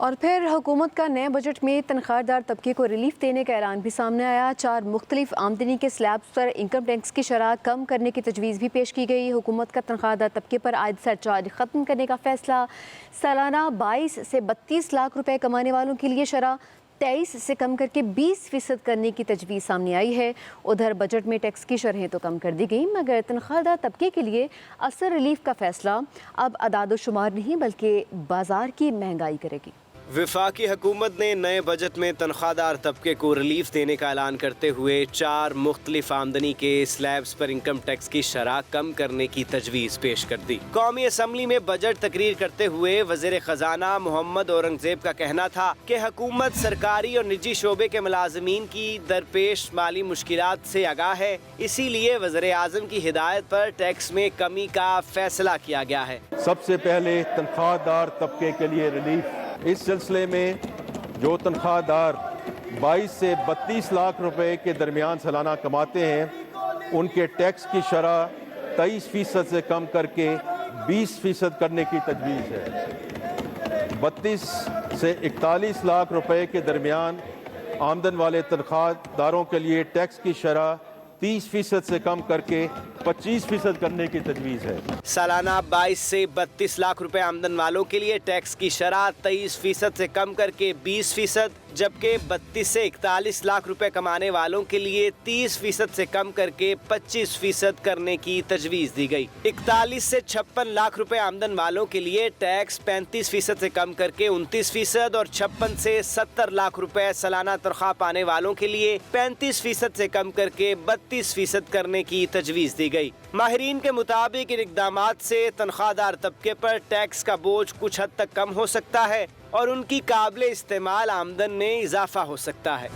اور پھر حکومت کا نئے بجٹ میں تنخواہ دار طبقے کو ریلیف دینے کا اعلان بھی سامنے آیا۔ 4 مختلف آمدنی کے سلیبس پر انکم ٹیکس کی شرح کم کرنے کی تجویز بھی پیش کی گئی۔ حکومت کا تنخواہ دار طبقے پر عائد سرچارج ختم کرنے کا فیصلہ، سالانہ 22 سے 32 لاکھ روپے کمانے والوں کے لیے شرح 23 سے کم کر کے 20% کرنے کی تجویز سامنے آئی ہے۔ ادھر بجٹ میں ٹیکس کی شرحیں تو کم کر دی گئی، مگر تنخواہ دار طبقے کے لیے اثر ریلیف کا فیصلہ اب اعداد و شمار نہیں بلکہ بازار کی مہنگائی کرے گی۔ وفاقی حکومت نے نئے بجٹ میں تنخواہ دار طبقے کو ریلیف دینے کا اعلان کرتے ہوئے 4 مختلف آمدنی کے سلیبس پر انکم ٹیکس کی شرح کم کرنے کی تجویز پیش کر دی۔ قومی اسمبلی میں بجٹ تقریر کرتے ہوئے وزیر خزانہ محمد اورنگزیب کا کہنا تھا کہ حکومت سرکاری اور نجی شعبے کے ملازمین کی درپیش مالی مشکلات سے آگاہ ہے، اسی لیے وزیر اعظم کی ہدایت پر ٹیکس میں کمی کا فیصلہ کیا گیا ہے۔ سب سے پہلے تنخواہ دار طبقے کے لیے ریلیف، اس سلسلے میں جو تنخواہ دار 22 سے 32 لاکھ روپے کے درمیان سالانہ کماتے ہیں ان کے ٹیکس کی شرح 23% سے کم کر کے 20% کرنے کی تجویز ہے۔ 32 سے 41 لاکھ روپے کے درمیان آمدن والے تنخواہ داروں کے لیے ٹیکس کی شرح 30% سے کم کر کے 25% کرنے کی تجویز ہے۔ سالانہ 22 سے 32 لاکھ روپے آمدن والوں کے لیے ٹیکس کی شرح 23% سے کم کر کے 20%، جبکہ 32 سے 41 لاکھ روپے کمانے والوں کے لیے 30% سے کم کر کے 25% کرنے کی تجویز دی گئی۔ 41 سے 56 لاکھ روپے آمدن والوں کے لیے ٹیکس 35% سے کم کر کے 29% اور 56 سے 70 لاکھ روپے سالانہ تنخواہ پانے والوں کے لیے 35% سے کم کر کے 32% کرنے کی تجویز دی گئی۔ ماہرین کے مطابق ان اقدامات سے تنخواہ دار طبقے پر ٹیکس کا بوجھ کچھ حد تک کم ہو سکتا ہے اور ان کی قابل استعمال آمدن میں اضافہ ہو سکتا ہے۔